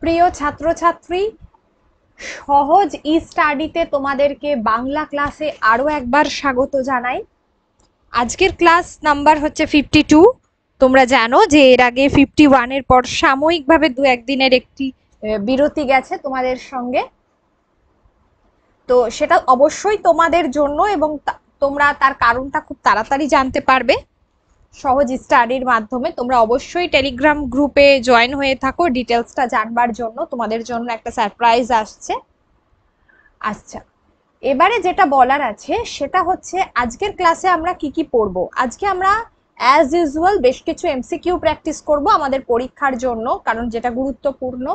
প্রিয় ছাত্রছাত্রী, সহজ ই স্টাডিতে তোমাদেরকে বাংলা ক্লাসে আরো একবার স্বাগত জানাই। আজকের ক্লাস নাম্বার হচ্ছে 52। তোমরা জানো যে এর আগে 51-এর পর সাময়িকভাবে দু একদিনের একটি বিরতি গেছে তোমাদের সঙ্গে। তো সেটা অবশ্যই তোমাদের জন্য, এবং তোমরা তার কারণটা খুব তাড়াতাড়ি জানতে পারবে সহজ স্টাডির মাধ্যমে। তোমরা অবশ্যই টেলিগ্রাম গ্রুপে জয়েন হয়ে থাকো ডিটেলসটা জানবার জন্য। তোমাদের জন্য একটা সারপ্রাইজ আসছে। আচ্ছা, এবারে যেটা বলার আছে সেটা হচ্ছে আজকের ক্লাসে আমরা কি কি পড়বো। আজকে আমরা অ্যাজ ইউজুয়াল বেশ কিছু এমসিকিউ প্র্যাকটিস করব আমাদের পরীক্ষার জন্য, কারণ যেটা গুরুত্বপূর্ণ।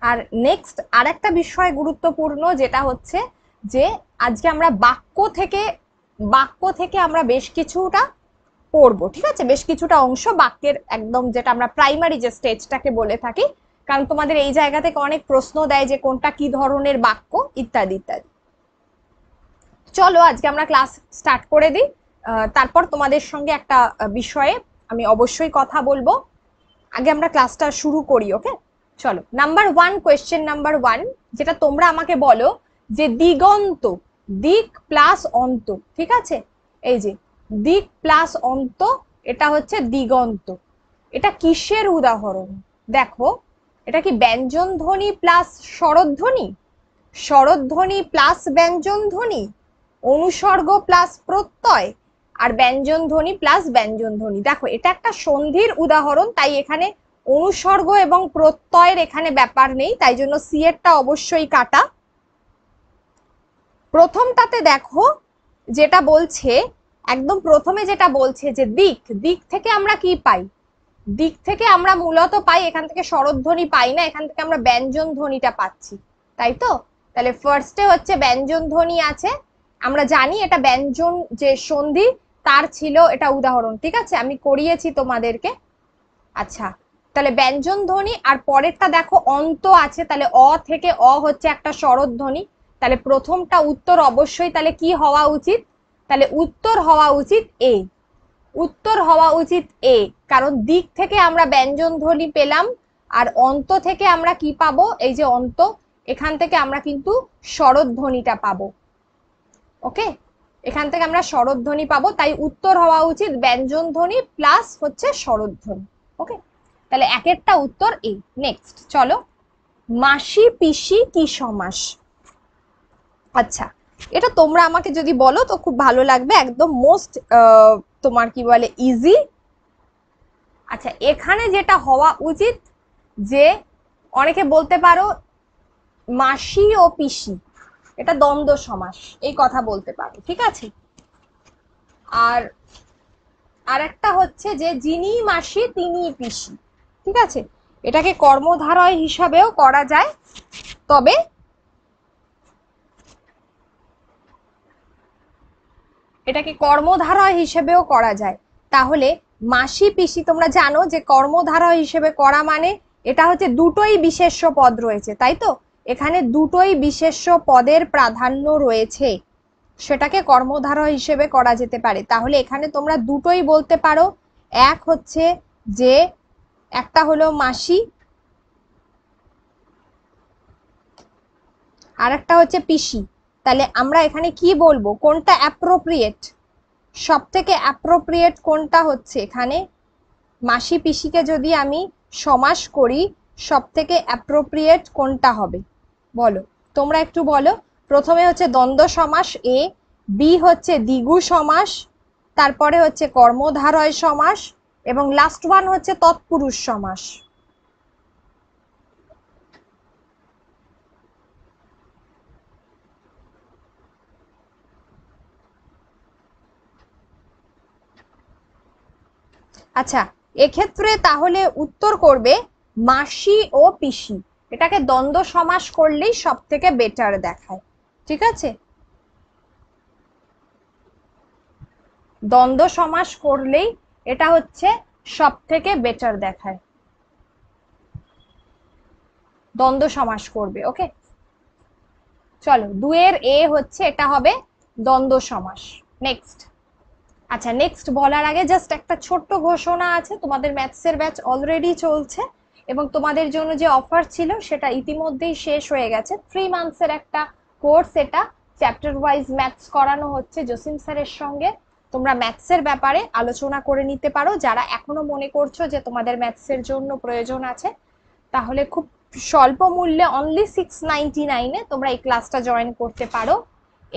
আর নেক্সট আরেকটা বিষয় গুরুত্বপূর্ণ, যেটা হচ্ছে যে আজকে আমরা বাক্য থেকে আমরা বেশ কিছুটা পড়বো। ঠিক আছে, বেশ কিছুটা অংশ বাক্যের, একদম যেটা আমরা প্রাইমারি যে স্টেজটাকে বলে থাকি, কারণ তোমাদের এই জায়গা থেকে অনেক প্রশ্ন দেয় যে কোনটা কি ধরনের বাক্য ইত্যাদি ইত্যাদি। চলো আজকে আমরা ক্লাস স্টার্ট করে দিই। তারপর তোমাদের সঙ্গে একটা বিষয়ে আমি অবশ্যই কথা বলবো। আগে আমরা ক্লাসটা শুরু করি। ওকে, চলো। কোয়েশ্চেন নাম্বার 1, যেটা তোমরা আমাকে বলো যে দিগন্ত, দিক প্লাস অন্ত। ঠিক আছে, এই যে দিক প্লাস অন্ত, এটা হচ্ছে দিগন্ত। এটা কিসের উদাহরণ? দেখো, এটা কি ব্যঞ্জন ধ্বনি প্লাস স্বরধ্বনি, স্বরধ্বনি প্লাস ব্যঞ্জন ধ্বনি, অনুসর্গ প্লাস প্রত্যয়, আর ব্যঞ্জন ধ্বনি প্লাস ব্যঞ্জন ধ্বনি? দেখো, এটা একটা সন্ধির উদাহরণ, তাই এখানে অনুসর্গ এবং প্রত্যয়ের এখানে ব্যাপার নেই, তাই জন্য সি এরটা অবশ্যই কাটা। প্রথমটাতে দেখো যেটা বলছে, একদম প্রথমে যেটা বলছে যে দিক, দিক থেকে আমরা কি পাই? দিক থেকে আমরা মূলত পাই, এখান থেকে স্বরধ্বনি পাই না, এখান থেকে আমরা ব্যঞ্জন ধ্বনিটা পাচ্ছি, তাই তো? তাহলে ফার্স্টে হচ্ছে ব্যঞ্জন ধ্বনি আছে, আমরা জানি এটা ব্যঞ্জন যে সন্ধি তার ছিল এটা উদাহরণ। ঠিক আছে, আমি করিয়েছি তোমাদেরকে। আচ্ছা, তাহলে ব্যঞ্জন ধ্বনি, আর পরেরটা দেখো অন্ত আছে, তাহলে অ থেকে অ হচ্ছে একটা স্বরধ্বনি। তাহলে প্রথমটা উত্তর অবশ্যই তাহলে কি হওয়া উচিত? তাহলে উত্তর হওয়া উচিত এ, উত্তর হওয়া উচিত এ, কারণ দিক থেকে আমরা ব্যঞ্জন ধ্বনি পেলাম, আর অন্ত থেকে আমরা কি পাবো? এই যে অন্ত, এখান থেকে আমরা কিন্তু স্বরধ্বনিটা পাবো। ওকে, এখান থেকে আমরা স্বরধ্বনি পাবো, তাই উত্তর হওয়া উচিত ব্যঞ্জন ধ্বনি প্লাস হচ্ছে স্বরধ্বনি। ওকে, তাহলে একেরটা উত্তর এ। নেক্সট চলো, মাসি পিসি কি সমাস? আচ্ছা, এটা তোমরা আমাকে যদি বলো তো খুব ভালো লাগবে, একদম মোস্ট তোমার কি বলে ইজি। আচ্ছা, এখানে যেটা হওয়া উচিত, যে অনেকে বলতে পারো মাসি ও পিসি, এটা দ্বন্দ্ব সমাস, এই কথা বলতে পারো। ঠিক আছে, আর আরেকটা হচ্ছে যে যিনি মাসি তিনি পিসি। ঠিক আছে, এটাকে কর্মধারয় হিসাবেও করা যায়, তবে এটাকে কর্মধারয় হিসেবেও করা যায়। তাহলে মাসি পিসি, তোমরা জানো যে কর্মধারয় হিসেবে করা মানে এটা হচ্ছে দুটোই বিশেষ্য পদ রয়েছে, তাই তো? এখানে দুটোই বিশেষ্য পদের প্রাধান্য রয়েছে, সেটাকে কর্মধারয় হিসেবে করা যেতে পারে। তাহলে এখানে তোমরা দুটোই বলতে পারো, এক হচ্ছে যে একটা হলো মাসি, আর একটা হচ্ছে পিসি। তাহলে আমরা এখানে কি বলবো, কোনটা অ্যাপ্রোপ্রিয়েট? সব থেকে অ্যাপ্রোপ্রিয়েট কোনটা হচ্ছে এখানে? মাসি পিসিকে যদি আমি সমাস করি, সব থেকে অ্যাপ্রোপ্রিয়েট কোনটা হবে বলো, তোমরা একটু বলো। প্রথমে হচ্ছে দ্বন্দ্ব সমাস এ, বি হচ্ছে দ্বিগু সমাস, তারপরে হচ্ছে কর্মধারয় সমাস, এবং লাস্ট ওয়ান হচ্ছে তৎপুরুষ সমাস। আচ্ছা, এক্ষেত্রে তাহলে উত্তর করবে মাসি ও পিসি, এটাকে দ্বন্দ্ব সমাস করলেই সব থেকে বেটার দেখায়। ঠিক আছে, দ্বন্দ্ব সমাস করলেই এটা হচ্ছে সব থেকে বেটার দেখায়, দ্বন্দ্ব সমাস করবে। ওকে, চলো, দুয়ের এ হচ্ছে এটা হবে দ্বন্দ্ব সমাস। নেক্সট। আচ্ছা, নেক্সট বলার আগে জাস্ট একটা ছোট্ট ঘোষণা আছে, তোমাদের ম্যাথসের ব্যাচ অলরেডি চলছে, এবং তোমাদের জন্য যে অফার ছিল সেটা ইতিমধ্যেই শেষ হয়ে গেছে। 3 মান্থসের একটা কোর্স, এটা চ্যাপ্টার ওয়াইজ ম্যাথস করানো হচ্ছে জসিম স্যারের সঙ্গে। তোমরা ম্যাথসের ব্যাপারে আলোচনা করে নিতে পারো, যারা এখনো মনে করছো যে তোমাদের ম্যাথসের জন্য প্রয়োজন আছে, তাহলে খুব স্বল্প মূল্যে অনলি 699-এ তোমরা এই ক্লাসটা জয়েন করতে পারো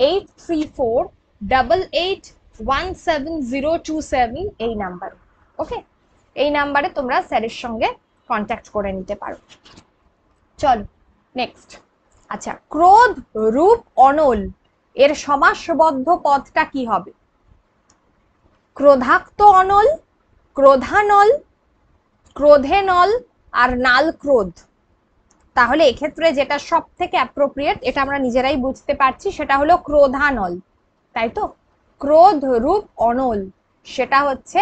8348817027 এই নাম্বারে। ওকে, এই নাম্বারে তোমরা স্যারের সঙ্গে কন্ট্যাক্ট করে নিতে পারো। চলো নেক্সট। আচ্ছা, ক্রোধ রূপ অনল এর সমাসবদ্ধ পদটা কি হবে? ক্রোধাক্ত অনল, ক্রোধানল, ক্রোধেনল আর নাল ক্রোধ। তাহলে এক্ষেত্রে যেটা সব থেকে অ্যাপ্রোপ্রিয়েট, এটা আমরা নিজেরাই বুঝতে পারছি, সেটা হলো ক্রোধানল, তাই তো? ক্রোধ রূপ অনল, সেটা হচ্ছে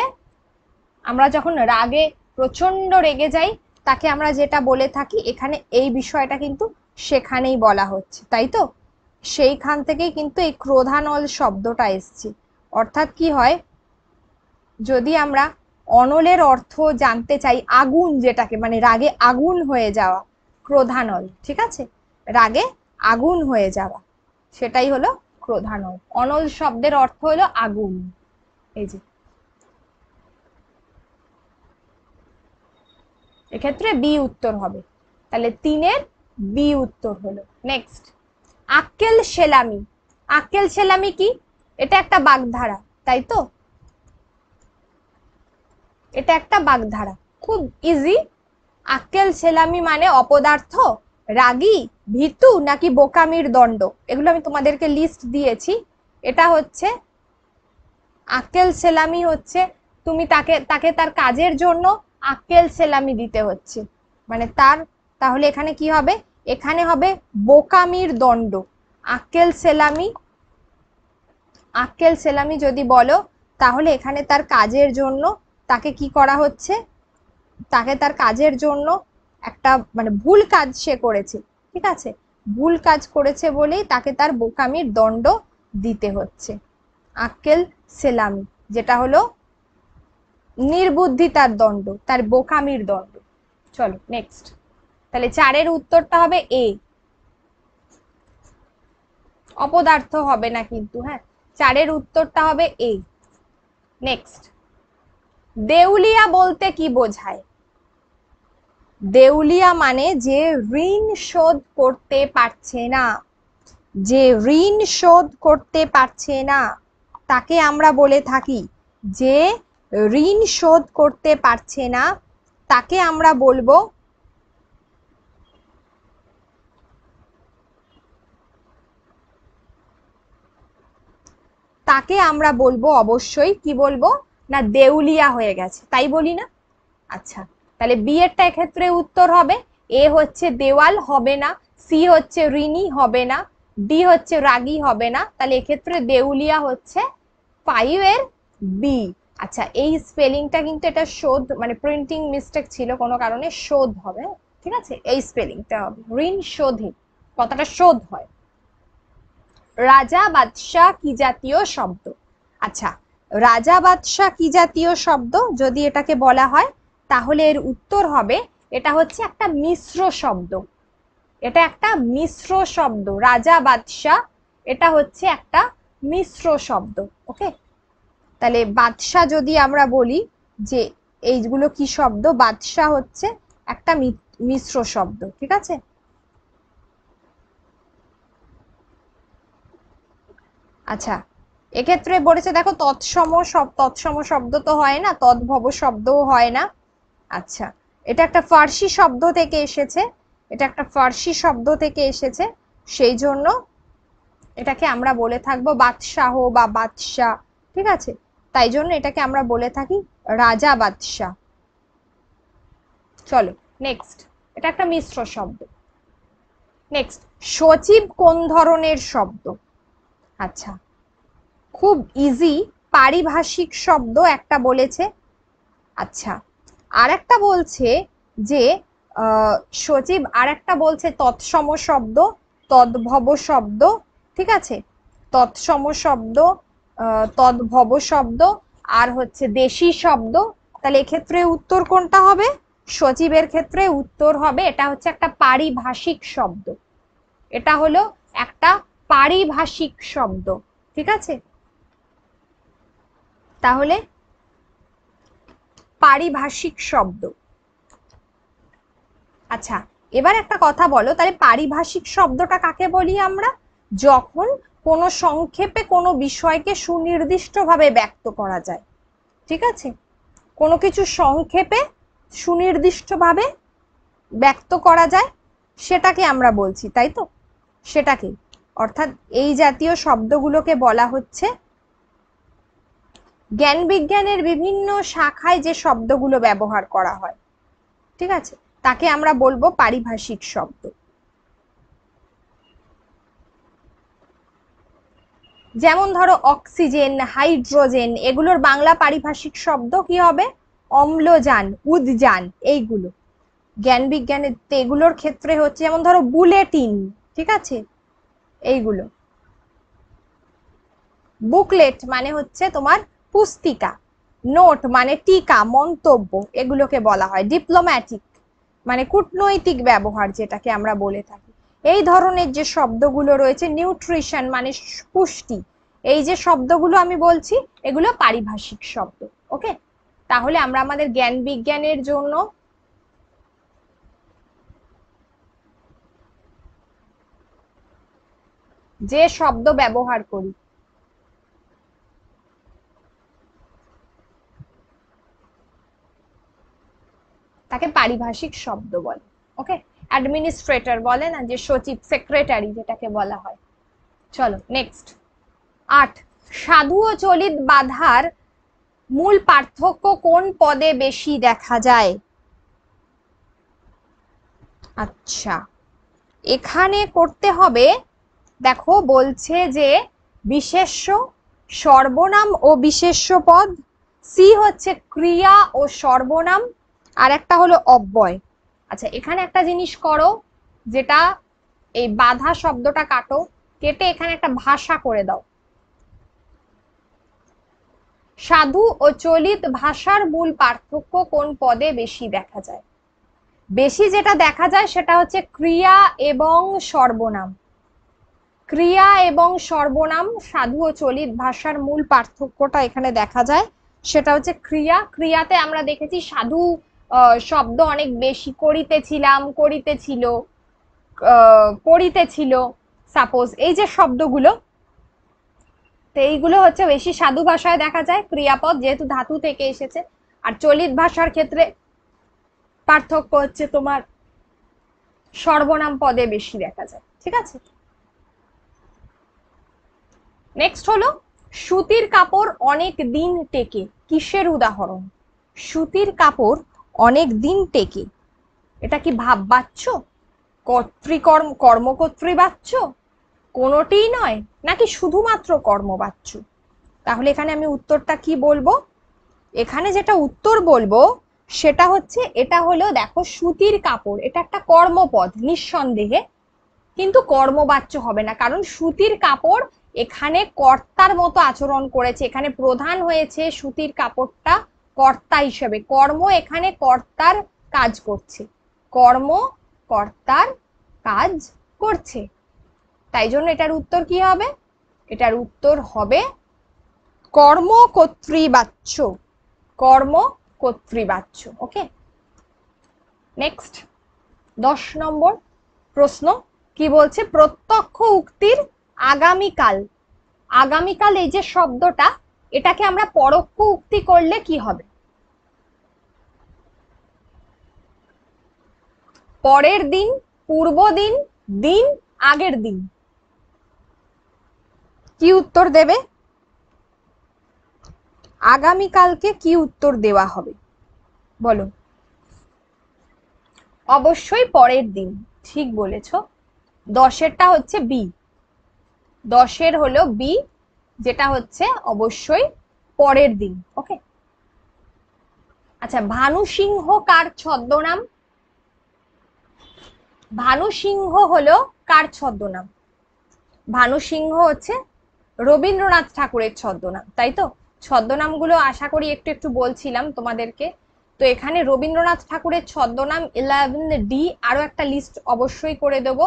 আমরা যখন রাগে প্রচন্ড রেগে যাই তাকে আমরা যেটা বলে থাকি, এখানে এই বিষয়টা কিন্তু সেখানেই বলা হচ্ছে, তাই তো? সেইখান থেকেই কিন্তু এই ক্রোধানল শব্দটা এসছে। অর্থাৎ কি হয়, যদি আমরা অনলের অর্থ জানতে চাই, আগুন যেটাকে, মানে রাগে আগুন হয়ে যাওয়া, ক্রোধানল, ঠিক আছে? রাগে আগুন হয়ে যাওয়া, সেটাই হলো ক্রোধানল। অনল শব্দের অর্থ হলো আগুন। এই যে এক্ষেত্রে বি উত্তর হবে, তাহলে 3-এর বি উত্তর হলো। নেক্সট, আক্কেল সেলামি। আক্কেল সেলামি কি? এটা একটা বাগধারা, তাই তো? এটা একটা বাগধারা, খুব ইজি। আক্কেল সেলামি মানে অপদার্থ, রাগী, ভীতু নাকি বোকামির দণ্ড, এগুলো আমি তোমাদেরকে লিস্ট দিয়েছি। এটা হচ্ছে আক্কেল সেলামি, হচ্ছে তুমি তাকে তার কাজের জন্য আক্কেল সেলামি দিতে হচ্ছে, মানে তাহলে এখানে কি হবে? এখানে হবে বোকামির দণ্ড। আক্কেল সেলামি, আক্কেল সেলামি যদি বলো, তাহলে এখানে তার কাজের জন্য তাকে কি করা হচ্ছে? তাকে তার কাজের জন্য একটা, মানে ভুল কাজ সে করেছে, ঠিক আছে? ভুল কাজ করেছে বলেই তাকে তার বোকামির দণ্ড দিতে হচ্ছে। আক্কেল সেলামি, যেটা হলো নির্বুদ্ধিতার দণ্ড, তার বোকামির দণ্ড। চলো নেক্সট, তাহলে 4-এর উত্তরটা হবে এ, অপদার্থ হবে না কিন্তু, হ্যাঁ, 4-এর উত্তরটা হবে এ। নেক্সট, দেউলিয়া বলতে কি বোঝায়? দেউলিয়া মানে যে ঋণ শোধ করতে পারছে না, যে ঋণ শোধ করতে পারছে না তাকে আমরা বলে থাকি, যে ঋণ শোধ করতে পারছে না তাকে আমরা বলবো অবশ্যই কি বলবো না, দেউলিয়া হয়ে গেছে, তাই বলি না? আচ্ছা, তাহলে বি এরটা এক্ষেত্রে উত্তর হবে। এ হচ্ছে দেওয়াল, হবে না। সি হচ্ছে ঋণী, হবে না। ডি হচ্ছে রাগী, হবে না। তাহলে এক্ষেত্রে দেউলিয়া হচ্ছে 5-এর বি। আচ্ছা, এই স্পেলিংটা কিন্তু এটা শোধ, মানে প্রিন্টিং মিস্টেক ছিল কোনো কারণে, শোধ হবে, ঠিক আছে? এই স্পেলিংটা হবে ঋণ শোধে, কথাটা শোধ হয়। রাজা বাদশাহ কি জাতীয় শব্দ? আচ্ছা, রাজা বাদশাহ কি জাতীয় শব্দ যদি এটাকে বলা হয়, তাহলে এর উত্তর হবে, এটা হচ্ছে একটা মিশ্র শব্দ। এটা একটা মিশ্র শব্দ, রাজা বাদশাহ, এটা হচ্ছে একটা মিশ্র শব্দ। ওকে, তাহলে বাদশাহ যদি আমরা বলি যে এইগুলো কি শব্দ, বাদশাহ হচ্ছে একটা মিশ্র শব্দ, ঠিক আছে? আচ্ছা, এক্ষেত্রে বলেছে দেখো তৎসম শব্দ তো হয় না, তদ্ভব শব্দও হয় না। আচ্ছা, এটা একটা ফার্সি শব্দ থেকে এসেছে, এটা একটা ফার্সি শব্দ থেকে এসেছে, সেই জন্য এটাকে আমরা বলে থাকবো বাদশাহ বা বাদশাহ, ঠিক আছে? তাই জন্য এটাকে আমরা বলে থাকি রাজা বাদশাহ। চলো নেক্সট, এটা একটা মিশ্র শব্দ। নেক্সট, সচিব কোন ধরনের শব্দ? আচ্ছা, খুব ইজি, পারিভাষিক শব্দ একটা বলেছে। আচ্ছা, আর একটা বলছে যে সচিব, আর একটা বলছে তৎসম শব্দ, তদ্ভব শব্দ, ঠিক আছে? তৎসম শব্দ, তদ্ভব শব্দ, আর হচ্ছে দেশি শব্দ। তাহলে এক্ষেত্রে উত্তর কোনটা হবে? সচিবের ক্ষেত্রে উত্তর হবে এটা হচ্ছে একটা পারিভাষিক শব্দ, এটা হলো একটা পারিভাষিক শব্দ, ঠিক আছে? তাহলে পারিভাষিক শব্দ। আচ্ছা, এবার একটা কথা বলো, তাহলে পারিভাষিক শব্দটা কাকে বলি আমরা? যখন কোনো সংক্ষেপে কোনো বিষয়কে সুনির্দিষ্টভাবে ব্যক্ত করা যায়, ঠিক আছে? কোনো কিছু সংক্ষেপে সুনির্দিষ্টভাবে ব্যক্ত করা যায় সেটাকে আমরা বলছি, তাই তো? সেটাকে, অর্থাৎ এই জাতীয় শব্দগুলোকে বলা হচ্ছে জ্ঞান বিজ্ঞানের বিভিন্ন শাখায় যে শব্দগুলো ব্যবহার করা হয়, ঠিক আছে, তাকে আমরা বলবো পারিভাষিক শব্দ। যেমন ধরো অক্সিজেন, হাইড্রোজেন, এগুলোর বাংলা পারিভাষিক শব্দ কি হবে? অম্লজান, উদজান, এইগুলো জ্ঞান বিজ্ঞানের এগুলোর ক্ষেত্রে হচ্ছে, যেমন ধরো বুলেটিন, ঠিক আছে, এইগুলো। বুকলেট মানে হচ্ছে তোমার পুস্তিকা, নোট মানে টিকা, মন্তব্য, এগুলোকে বলা হয়। ডিপ্লোম্যাটিক মানে কূটনৈতিক ব্যবহার, যেটাকে আমরা বলে থাকি। এই ধরনের যে শব্দগুলো রয়েছে, নিউট্রিশন মানে পুষ্টি, এই যে শব্দগুলো আমি বলছি এগুলো পারিভাষিক শব্দ। ওকে, তাহলে আমরা আমাদের জ্ঞান বিজ্ঞানের জন্য যে শব্দ ব্যবহার করি তাকে পারিভাষিক শব্দ বলে। ওকে, অ্যাডমিনিস্ট্রেটর বলে না, যে সচিব, সেক্রেটারি যেটাকে বলা হয়। চলো নেক্সট। 8, সাধু ও চলিত বাধার মূল পার্থক্য কোন পদে বেশি দেখা যায়? আচ্ছা, এখানে করতে হবে, দেখো বলছে যে বিশেষ্য, সর্বনাম ও বিশেষ্য পদ, সি হচ্ছে ক্রিয়া ও সর্বনাম, আর একটা হলো অব্যয়। আচ্ছা, এখানে একটা জিনিস করো, যেটা এই বাধা শব্দটা কাটো, কেটে এখানে একটা ভাষা করে দাও। সাধু ও চলিত ভাষার মূল পার্থক্য কোন পদে বেশি দেখা যায়? বেশি যেটা দেখা যায় সেটা হচ্ছে ক্রিয়া এবং সর্বনাম। ক্রিয়া এবং সর্বনাম, সাধু ও চলিত ভাষার মূল পার্থক্যটা এখানে দেখা যায়, সেটা হচ্ছে ক্রিয়া। ক্রিয়াতে আমরা দেখেছি সাধু শব্দ অনেক বেশি, করিতেছিলাম, করিতেছিল, পড়িতেছিল, সাপোজ, এই যে শব্দগুলো, তো এইগুলো হচ্ছে বেশি সাধু ভাষায় দেখা যায়, ক্রিয়াপদ, যেহেতু ধাতু থেকে এসেছে। আর চলিত ভাষার ক্ষেত্রে পার্থক্য হচ্ছে তোমার সর্বনাম পদে বেশি দেখা যায়, ঠিক আছে? নেক্সট হলো সুতির কাপড় অনেক দিন টেকে, কিসের উদাহরণ? সুতির কাপড় অনেক দিন টেকে, এটা কি ভাব বাচ্য, কর্তৃকর্ম, কর্মকর্তৃ বাচ্য, কোনোটিই নয়, নাকি শুধুমাত্র কর্মবাচ্য? তাহলে এখানে আমি উত্তরটা কি বলবো? এখানে যেটা উত্তর বলবো সেটা হচ্ছে, এটা হলো, দেখো সুতির কাপড়, এটা একটা কর্মপদ নিঃসন্দেহে, কিন্তু কর্মবাচ্য হবে না, কারণ সুতির কাপড় এখানে কর্তার মতো আচরণ করেছে, এখানে প্রধান হয়েছে সুতির কাপড়টা কর্তা হিসেবে, কর্ম এখানে কর্তার কাজ করছে, কর্ম কর্তার কাজ করছে, তাই জন্য এটার উত্তর কি হবে? এটার উত্তর হবে কর্মকর্তৃবাচ্য, কর্মকর্তৃবাচ্য। ওকে, নেক্সট 10 নম্বর প্রশ্ন কি বলছে? প্রত্যক্ষ উক্তির আগামীকাল, আগামীকাল এই যে শব্দটা, এটাকে আমরা পরোক্ষ উক্তি করলে কি হবে? পরের দিন, পূর্ব দিন, দিন, আগের দিন, কি উত্তর দেবে? আগামীকালকে কি উত্তর দেওয়া হবে বলো? অবশ্যই পরের দিন, ঠিক বলেছ। 10-এরটা হচ্ছে বি, 10-এর হলো বি, যেটা হচ্ছে অবশ্যই পরের দিন। ওকে, আচ্ছা, ভানু সিংহ কার ছদ্মনাম? ভানু সিংহ হলো কার ছদ্মনাম? ভানু সিংহ হচ্ছে রবীন্দ্রনাথ ঠাকুরের ছদ্মনাম, তাই তো? ছদ্মনামগুলো আশা করি একটু একটু বলছিলাম তোমাদেরকে, তো এখানে রবীন্দ্রনাথ ঠাকুরের ছদ্মনাম 11D আরো একটা লিস্ট অবশ্যই করে দেব,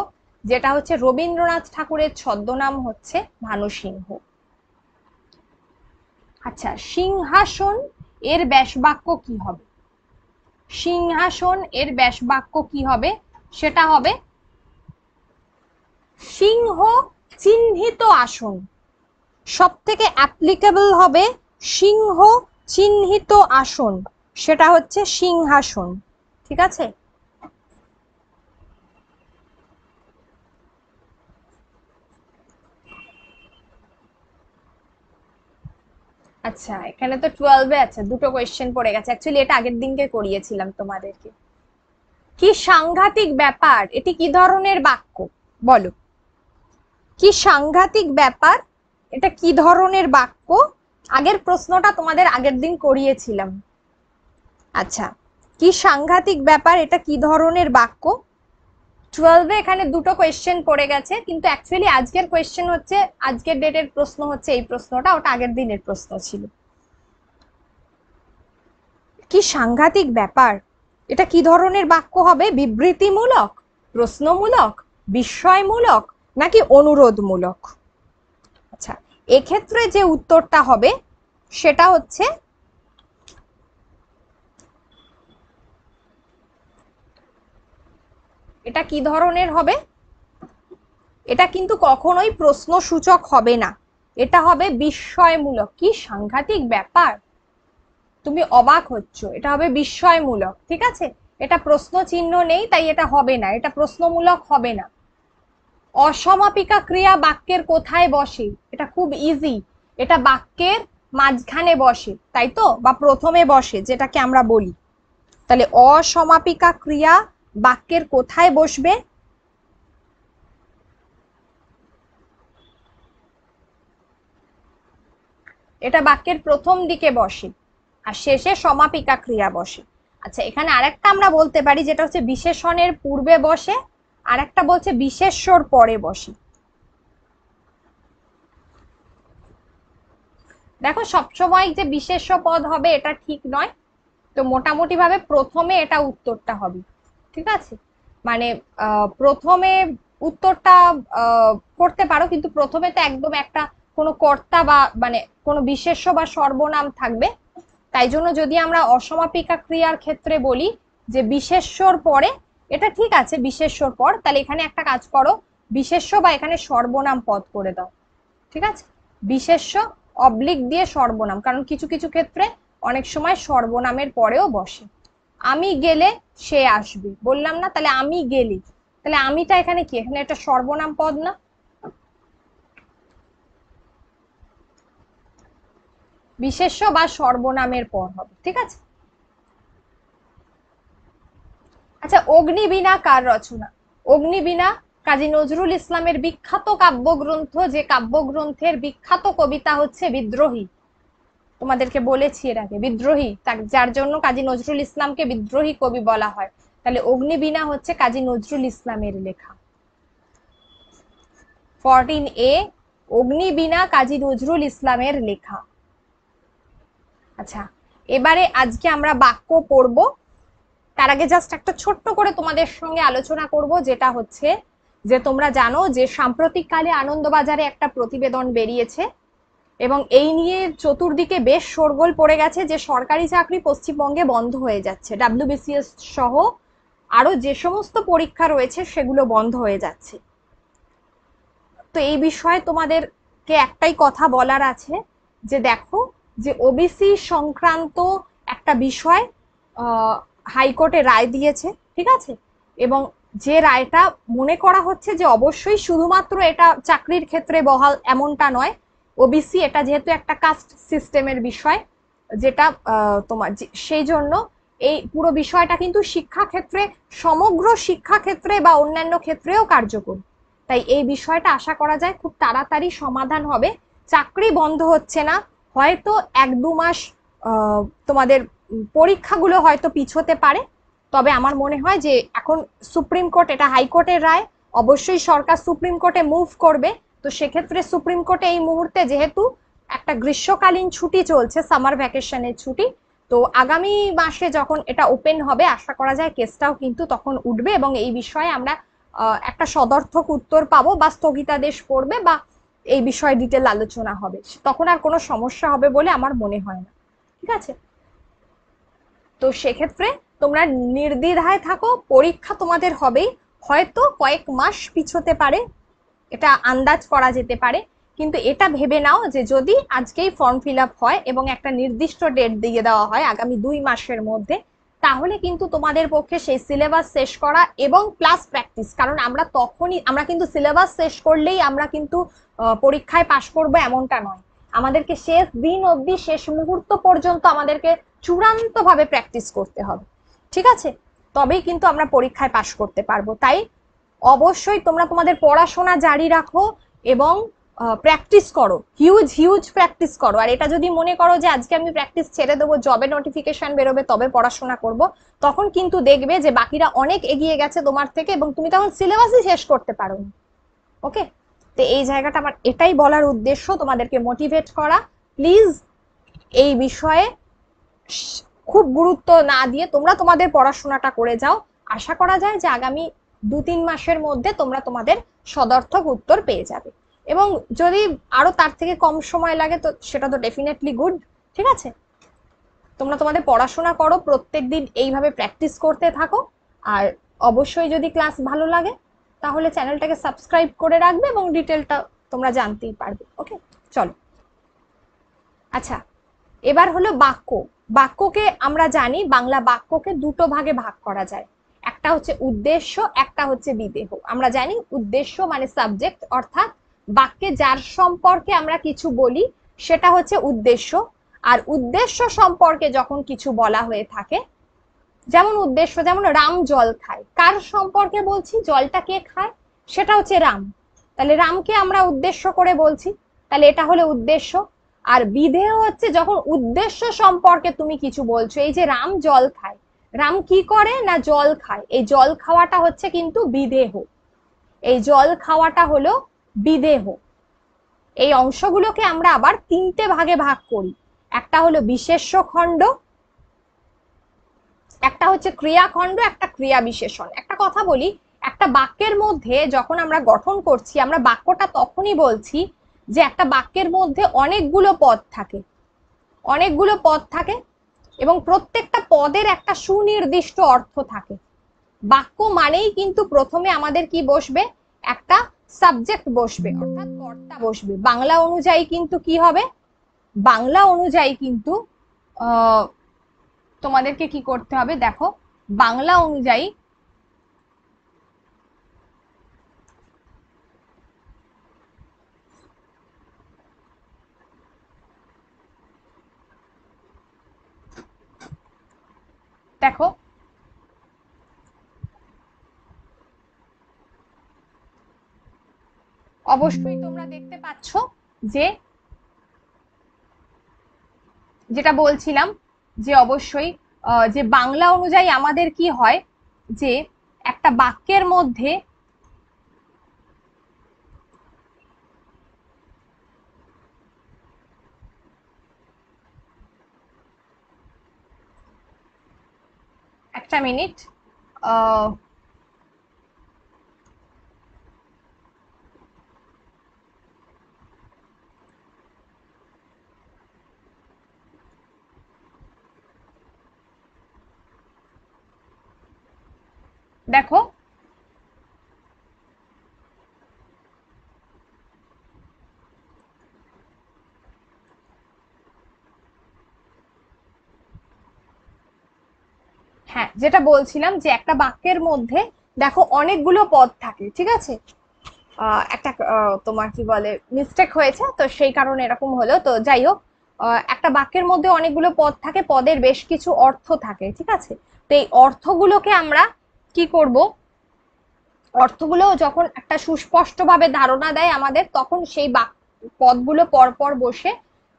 যেটা হচ্ছে রবীন্দ্রনাথ ঠাকুরের ছদ্মনাম হচ্ছে ভানু সিংহ। আচ্ছা, সিংহাসন এর ব্যাসবাক্য কি হবে? সিংহাসন এর ব্যাসবাক্য কি হবে? সেটা হবে সিংহ চিহ্নিত আসন। সব থেকে অ্যাপ্লিকেবল হবে সিংহ চিহ্নিত আসন, সেটা হচ্ছে সিংহাসন। ঠিক আছে? আচ্ছা, এখানে তো 12-এ আছে, দুটো কোয়েশ্চেন পড়ে গেছে। অ্যাকচুয়ালি এটা আগের দিনকে করিয়েছিলাম তোমাদেরকে। কি সাংঘাতিক ব্যাপার, এটি কি ধরনের বাক্য বলো? কি সাংঘাতিক ব্যাপার, এটা কি ধরনের বাক্য? আগের প্রশ্নটা তোমাদের আগের দিন করিয়েছিলাম। আচ্ছা, কি সাংঘাতিক ব্যাপার, এটা কি ধরনের বাক্য? 12-এ এখানে দুটো কোয়েশ্চেন পড়ে গেছে, কিন্তু অ্যাকচুয়ালি আজকের কোয়েশ্চেন হচ্ছে, আজকের ডেটের প্রশ্ন হচ্ছে এই প্রশ্নটা, ওটা আগের দিনের প্রশ্ন ছিল। কি সাংঘাতিক ব্যাপার, এটা কি ধরনের বাক্য হবে? বিবৃতিমূলক, প্রশ্নমূলক, বিস্ময়মূলক, নাকি অনুরোধমূলক? আচ্ছা, এক্ষেত্রে যে উত্তরটা হবে সেটা হচ্ছে এটা কি ধরনের হবে? এটা কিন্তু কখনোই প্রশ্নসূচক হবে না, এটা হবে বিস্ময়মূলক। কি সাংঘাতিক ব্যাপার, তুমি অবাক হচ্ছ, এটা হবে বিস্ময়মূলক। ঠিক আছে? এটা প্রশ্ন চিহ্ন নেই, তাই এটা হবে না, এটা প্রশ্নমূলক হবে না। অসমাপিকা ক্রিয়া বাক্যের কোথায় বসে? এটা খুব ইজি, এটা বাক্যের মাঝখানে বসে, তাই তো, বা প্রথমে বসে যেটাকে আমরা বলি। তাহলে অসমাপিকা ক্রিয়া বাক্যের কোথায় বসবে? এটা বাক্যের প্রথম দিকে বসে, আর শেষে সমাপিকা ক্রিয়া বসে। আচ্ছা, এখানে আরেকটা আমরা বলতে পারি, যেটা হচ্ছে বিশেষণের পূর্বে বসে, আর একটা বলছে বিশেষ্যর পরে বসে। দেখো, সবসময় যে বিশেষ্য পদ হবে এটা ঠিক নয়, তো মোটামুটি ভাবে প্রথমে এটা উত্তরটা হবে। ঠিক আছে? মানে প্রথমে উত্তরটা করতে পারো, কিন্তু প্রথমে তো একদম একটা কোনো কর্তা বা মানে কোনো বিশেষ্য বা সর্বনাম থাকবে। তাই জন্য যদি আমরা অসমাপিকা ক্রিয়ার ক্ষেত্রে বলি যে বিশেষ্যর পরে, এটা ঠিক আছে বিশেষ্যর পর, তাহলে এখানে একটা কাজ করো, বিশেষ্য বা এখানে সর্বনাম পদ করে দাও। ঠিক আছে? বিশেষ্য অবলিক দিয়ে সর্বনাম, কারণ কিছু কিছু ক্ষেত্রে অনেক সময় সর্বনামের পরেও বসে। আমি গেলে সে আসবে, বললাম না? তাহলে আমি গেলে, তাহলে আমিটা এখানে কি? এখানে একটা সর্বনাম পদ না? বিশেষ্য বা সর্বনামের পর হবে। ঠিক আছে? আচ্ছা, অগ্নিবীণা কার রচনা? অগ্নিবীণা কাজী নজরুল ইসলামের বিখ্যাত কাব্যগ্রন্থ, যে কাব্যগ্রন্থের বিখ্যাত কবিতা হচ্ছে বিদ্রোহী। তোমাদেরকে বলেছি এর আগে, বিদ্রোহী, যার জন্য কাজী নজরুল ইসলামকে বিদ্রোহী কবি বলা হয়। তাহলে অগ্নিবীণা হচ্ছে কাজী নজরুল ইসলামের লেখা। 14A, অগ্নিবীণা কাজী নজরুল ইসলামের লেখা। আচ্ছা, এবারে আজকে আমরা বাক্য পড়ব। তার আগে জাস্ট একটা ছোট্ট করে তোমাদের সঙ্গে আলোচনা করব, যেটা হচ্ছে যে তোমরা জানো যে সাম্প্রতিককালে আনন্দবাজারে একটা প্রতিবেদন বেরিয়েছে, এবং এই নিয়ে চতুর্দিকে বেশ শোরগোল পড়ে গেছে যে সরকারি চাকরি পশ্চিমবঙ্গে বন্ধ হয়ে যাচ্ছে, WBCS সহ আরো যে সমস্ত পরীক্ষা রয়েছে সেগুলো বন্ধ হয়ে যাচ্ছে। তো এই বিষয়ে তোমাদেরকে একটাই কথা বলার আছে, যে দেখো, যে ওবিসি সংক্রান্ত একটা বিষয় হাইকোর্টে রায় দিয়েছে। ঠিক আছে? এবং যে রায়টা মনে করা হচ্ছে যে অবশ্যই শুধুমাত্র এটা চাকরির ক্ষেত্রে বহাল এমনটা নয়, ওবিসি এটা যেহেতু একটা কাস্ট সিস্টেমের বিষয়, যেটা তোমার সেই জন্য এই পুরো বিষয়টা কিন্তু শিক্ষাক্ষেত্রে, সমগ্র শিক্ষাক্ষেত্রে বা অন্যান্য ক্ষেত্রেও কার্যকর। তাই এই বিষয়টা আশা করা যায় খুব তাড়াতাড়ি সমাধান হবে। চাকরি বন্ধ হচ্ছে না, হয়তো 1-2 মাস তোমাদের পরীক্ষাগুলো হয়তো পিছোতে পারে, তবে আমার মনে হয় যে এখন সুপ্রিম কোর্ট, এটা হাইকোর্টের রায়, অবশ্যই সরকার সুপ্রিম কোর্টে মুভ করবে। তো সেক্ষেত্রে সুপ্রিম কোর্টে এই মুহূর্তে যেহেতু একটা গ্রীষ্মকালীন ছুটি চলছে, সামার ভ্যাকেশনের ছুটি, তো আগামী মাসে যখন এটা ওপেন হবে আশা করা যায় কেসটাও কিন্তু তখন উঠবে এবং এই বিষয়ে আমরা একটা সদর্থক উত্তর পাবো বা স্থগিতাদেশ পড়বে বা এই বিষয়ে ডিটেল আলোচনা হবে, তখন আর কোনো সমস্যা হবে বলে আমার মনে হয় না। ঠিক আছে, তো সেক্ষেত্রে তোমরা নির্দ্বিধায় থাকো, পরীক্ষা তোমাদের হবেই, হয়তো কয়েক মাস পিছোতে পারে, এটা আন্দাজ করা যেতে পারে, কিন্তু এটা ভেবে নাও যে যদি আজকেই ফর্ম ফিল আপ হয় এবং একটা নির্দিষ্ট ডেট দিয়ে দেওয়া হয় আগামী 2 মাসের মধ্যে, তাহলে কিন্তু তোমাদের পক্ষে সেই সিলেবাস শেষ করা এবং প্লাস প্র্যাকটিস, কারণ আমরা কিন্তু সিলেবাস শেষ করলেই আমরা কিন্তু পরীক্ষায় পাশ করবো এমনটা নয়, আমাদেরকে শেষ দিন অবধি শেষ মুহূর্ত পর্যন্ত আমাদেরকে চূড়ান্ত ভাবে প্র্যাকটিস করতে হবে। ঠিক আছে, তবেই কিন্তু আমরা পরীক্ষায় পাশ করতে পারবো। তাই অবশ্যই তোমরা তোমাদের পড়াশোনা জারি রাখো এবং প্র্যাকটিস করো, হিউজ হিউজ প্র্যাকটিস করো। আর এটা যদি মনে করো যে আজকে আমি প্র্যাকটিস ছেড়ে দেবো, জবে নোটিফিকেশন বেরোবে তবে পড়াশোনা করব, তখন কিন্তু দেখবে যে বাকিরা অনেক এগিয়ে গেছে তোমার থেকে এবং তুমি তখন সিলেবাসই শেষ করতে পারো। ওকে, তো এই জায়গাটা আমার এটাই বলার উদ্দেশ্য, তোমাদেরকে মোটিভেট করা। প্লিজ এই বিষয়ে খুব গুরুত্ব না দিয়ে তোমরা তোমাদের পড়াশোনাটা করে যাও, আশা করা যায় যে আগামী 2-3 মাসের মধ্যে তোমরা তোমাদের সদর্থক উত্তর পেয়ে যাবে, এবং যদি আরো তার থেকে কম সময় লাগে তো সেটা তো ডেফিনেটলি গুড। ঠিক আছে, তোমরা তোমাদের পড়াশোনা করো, প্রত্যেকদিন এইভাবে প্র্যাকটিস করতে থাকো, আর অবশ্যই যদি ক্লাস ভালো লাগে তাহলে চ্যানেলটাকে সাবস্ক্রাইব করে রাখবে এবং ডিটেলটা তোমরা জানতেই পারবে। ওকে, চলো। আচ্ছা, এবার হলো বাক্য। বাক্যকে আমরা জানি বাংলা বাক্যকে দুটো ভাগে ভাগ করা যায়, একটা হচ্ছে উদ্দেশ্য, একটা হচ্ছে বিদেহ। আমরা জানি উদ্দেশ্য মানে সাবজেক্ট, অর্থাৎ বাক্যে যার সম্পর্কে আমরা কিছু বলি সেটা হচ্ছে উদ্দেশ্য। আর উদ্দেশ্য সম্পর্কে যখন কিছু বলা হয়ে থাকে, যেমন উদ্দেশ্য, যেমন রাম জল খায়, কার সম্পর্কে বলছি, জলটা কে খায়, সেটা হচ্ছে রাম, তাহলে রামকে আমরা উদ্দেশ্য করে বলছি, তাহলে এটা হলো উদ্দেশ্য। আর বিধেয় হচ্ছে যখন উদ্দেশ্য সম্পর্কে তুমি কিছু বলছো, এই যে রাম জল খায়, রাম কি করে না জল খায়, এই জল খাওয়াটা হচ্ছে কিন্তু বিদেহ, এই জল খাওয়াটা হলো বিদেহ। এই অংশগুলোকে আমরা আবার 3টে ভাগে ভাগ করি, একটা হলো বিশেষ্য খণ্ড, একটা হচ্ছে ক্রিয়াখণ্ড, একটা ক্রিয়া বিশেষণ। একটা কথা বলি, একটা বাক্যের মধ্যে যখন আমরা গঠন করছি, আমরা বাক্যটা তখনই বলছি যে একটা বাক্যের মধ্যে অনেকগুলো পদ থাকে, অনেকগুলো পদ থাকে এবং প্রত্যেকটা পদের একটা সুনির্দিষ্ট অর্থ থাকে। বাক্য মানেই কিন্তু প্রথমে আমাদের কি বসবে, একটা সাবজেক্ট বসবে, অর্থাৎ কর্তা বসবে। বাংলা অনুযায়ী কিন্তু কি হবে, বাংলা অনুযায়ী কিন্তু তোমাদেরকে কি করতে হবে, দেখো বাংলা অনুযায়ী দেখো অবশ্যই তোমরা দেখতে পাচ্ছ যে যেটা বলছিলাম যে অবশ্যই যে বাংলা অনুযায়ী আমাদের কি হয় যে একটা বাক্যের মধ্যে একটা মিনিট, দেখো হ্যাঁ, যেটা বলছিলাম যে একটা বাক্যের মধ্যে দেখো অনেকগুলো পদ থাকে, ঠিক আছে, একটা তোমার কি বলে মিস্টেক হয়েছে তো সেই কারণে এরকম হলো, তো যাই হোক, একটা বাক্যের মধ্যে অনেকগুলো পদ থাকে, পদের বেশ কিছু অর্থ থাকে, ঠিক আছে, তো এই অর্থগুলোকে আমরা কি করব, অর্থগুলো যখন একটা সুস্পষ্টভাবে ধারণা দেয় আমাদের, তখন সেই পদগুলো পরপর বসে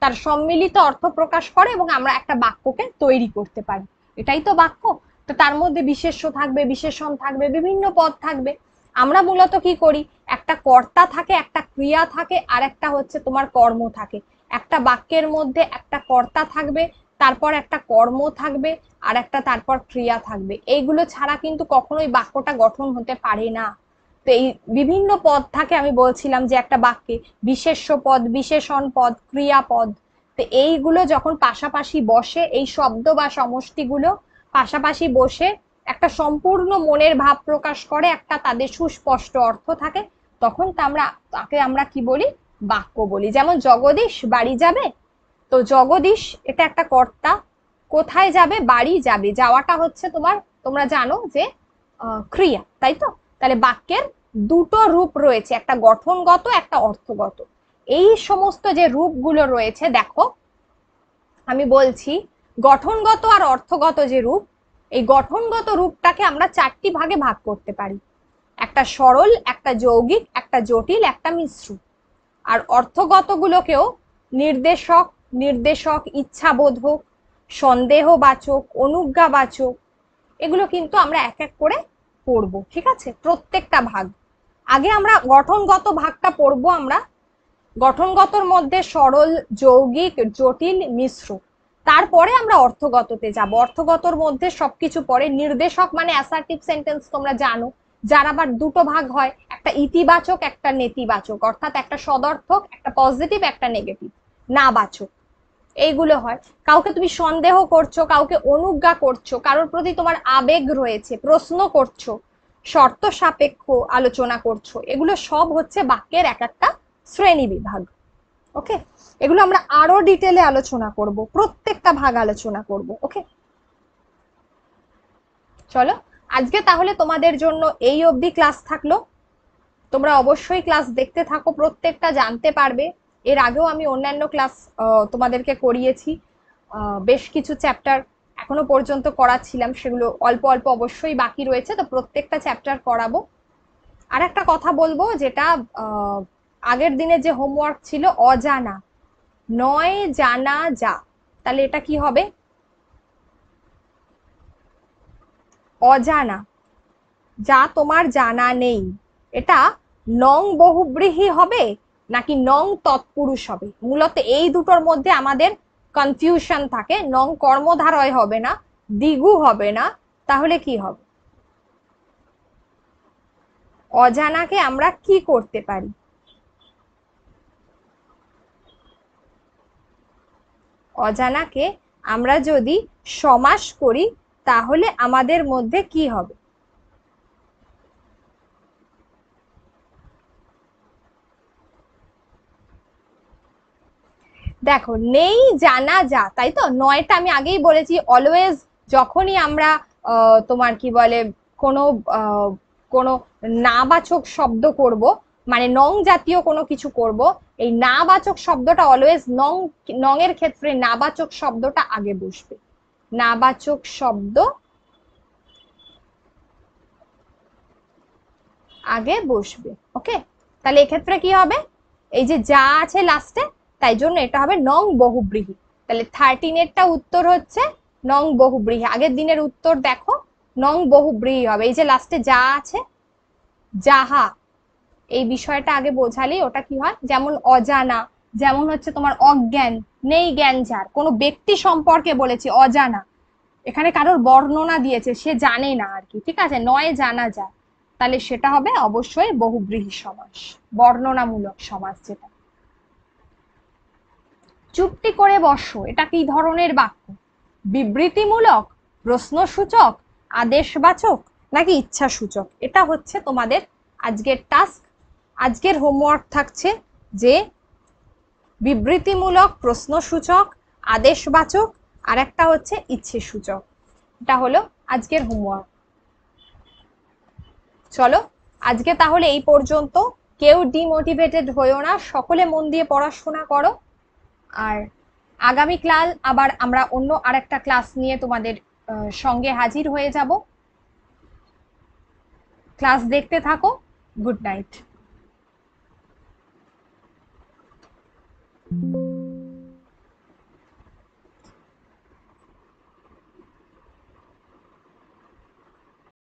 তার সম্মিলিত অর্থ প্রকাশ করে এবং আমরা একটা বাক্যকে তৈরি করতে পারি। এটাই তো বাক্য। তো তার মধ্যে বিশেষ্য থাকবে, বিশেষণ থাকবে, বিভিন্ন পদ থাকবে। আমরা মূলত কি করি, একটা কর্তা থাকে, একটা ক্রিয়া থাকে, আর একটা হচ্ছে তোমার কর্ম থাকে। একটা বাক্যের মধ্যে একটা কর্তা থাকবে, তারপর একটা কর্ম থাকবে, আর একটা তারপর ক্রিয়া থাকবে। এইগুলো ছাড়া কিন্তু কখনোই বাক্যটা গঠন হতে পারে না। তো এই বিভিন্ন পদ থাকে, আমি বলছিলাম যে একটা বাক্যে বিশেষ্য পদ, বিশেষণ পদ, ক্রিয়াপদ। তো এইগুলো যখন পাশাপাশি বসে, এই শব্দ বা সমষ্টিগুলো পাশাপাশি বসে একটা সম্পূর্ণ মনের ভাব প্রকাশ করে, একটা তাদের সুস্পষ্ট অর্থ থাকে, তখন তাকে আমরা কি বলি? বাক্য বলি। যেমন জগদীশ বাড়ি যাবে, তো জগদীশ এটা একটা কর্তা, কোথায় যাবে? বাড়ি যাবে। যাওয়াটা হচ্ছে তোমরা জানো যে ক্রিয়া, তাই তো? তাহলে বাক্যের দুটো রূপ রয়েছে, একটা গঠনগত, একটা অর্থগত। এই সমস্ত যে রূপগুলো রয়েছে, দেখো আমি বলছি, গঠনগত আর অর্থগত যে রূপ, এই গঠনগত রূপটাকে আমরা চারটি ভাগে ভাগ করতে পারি। একটা সরল, একটা যৌগিক, একটা জটিল, একটা মিশ্র। আর অর্থগত গুলোকেও নির্দেশক, নির্দেশক, ইচ্ছাবোধক, সন্দেহবাচক, অনুজ্ঞাবাচক, এগুলো কিন্তু আমরা এক এক করে পড়বো, ঠিক আছে? প্রত্যেকটা ভাগ। আগে আমরা গঠনগত ভাগটা পড়বো। আমরা গঠনগতর মধ্যে সরল, যৌগিক, জটিল, মিশ্র। তারপরে আমরা অর্থগততে যাব। অর্থগতর মধ্যে সবকিছু পড়ে। নির্দেশক মানে অ্যাসার্টিভ সেন্টেন্স, তোমরা জানো, যার আবার দুটো ভাগ হয়, একটা ইতিবাচক, একটা নেতিবাচক, অর্থাৎ একটা সদর্থক, একটা পজিটিভ, একটা নেগেটিভ, নাবাচক। এইগুলো হয়। কাউকে তুমি সন্দেহ করছো, কাউকে অনুজ্ঞা করছো, কারোর প্রতি তোমার আবেগ রয়েছে, প্রশ্ন করছো, শর্ত সাপেক্ষ আলোচনা করছো, এগুলো সব হচ্ছে বাক্যের এক একটা শ্রেণী বিভাগ। ওকে, এগুলো আমরা আরো ডিটেলে আলোচনা করব, প্রত্যেকটা ভাগ আলোচনা করব। ওকে, চলো আজকে তাহলে তোমাদের জন্য এই অবধি ক্লাস থাকলো। তোমরা অবশ্যই ক্লাস দেখতে থাকো, প্রত্যেকটা জানতে পারবে। এর আগেও আমি অন্যান্য ক্লাস তোমাদেরকে করিয়েছি, বেশ কিছু চ্যাপ্টার এখনো পর্যন্ত করাচ্ছিলাম, সেগুলো অল্প অল্প অবশ্যই বাকি রয়েছে, তো প্রত্যেকটা চ্যাপ্টার করাবো। আর একটা কথা বলবো, যেটা আগের দিনে যে হোমওয়ার্ক ছিল, অজানা, নয় জানা যা, তাহলে এটা কি হবে? অজানা, যা তোমার জানা নেই, এটা নং বহুব্রীহি হবে নাকি নং তৎপুরুষ হবে? মূলত এই দুটোর মধ্যে আমাদের কনফিউশন থাকে। নং কর্মধারয় হবে না, দ্বিগু হবে না, তাহলে কি হবে? অজানাকে আমরা কি করতে পারি? অজানাকে আমরা যদি সমাস করি, তাহলে আমাদের মধ্যে কি হবে? দেখো, নেই জানা যা, তাই তো? নয়টা আমি আগেই বলেছি, অলওয়েজ যখনই আমরা তোমার কি বলে কোনো কোনো নাবাচক শব্দ করব, মানে নং জাতীয় কোনো কিছু করব, এই নাবাচক শব্দটা অলওয়েজ নং এর ক্ষেত্রে নাবাচক শব্দটা আগে বসবে। নাবাচক শব্দ আগে বসবে। ওকে, তাহলে এক্ষেত্রে কি হবে? এই যে যা আছে লাস্টে, তাই জন্য এটা হবে নং বহুব্রীহি। তাহলে 13-এরটা উত্তর হচ্ছে নং বহুব্রীহি। আগের দিনের উত্তর দেখো, নং বহুব্রীহি হবে। এই যে লাস্টে যা আছে, যাহা, এই বিষয়টা আগে বোঝালেই ওটা কি হয়। যেমন অজানা, যেমন হচ্ছে তোমার অজ্ঞান, নেই জ্ঞান যার, কোনো ব্যক্তি সম্পর্কে বলেছি অজানা, এখানে কারোর বর্ণনা দিয়েছে, সে জানে না আর কি, ঠিক আছে? নয় জানা যায়, তাহলে সেটা হবে অবশ্যই বহুব্রীহি সমাস, বর্ণনামূলক সমাস। যেটা চুপটি করে বসো, এটা কি ধরনের বাক্য? বিবৃতিমূলক, প্রশ্নসূচক, আদেশবাচক, নাকি ইচ্ছাসূচক? এটা হচ্ছে তোমাদের আজকের টাস্ক। আজকের হোমওয়ার্ক থাকছে যে বিবৃতিমূলক, প্রশ্নসূচক, আদেশবাচক, আর একটা হচ্ছে ইচ্ছেসূচক। এটা হলো আজকের হোমওয়ার্ক। চলো আজকে তাহলে এই পর্যন্ত। কেউ ডিমোটিভেটেড হয়েও না, সকলে মন দিয়ে পড়াশোনা করো। আর আগামী ক্লাস আবার আমরা অন্য আরেকটা ক্লাস নিয়ে তোমাদের সঙ্গে হাজির হয়ে যাব। ক্লাস দেখতে থাকো। Good night.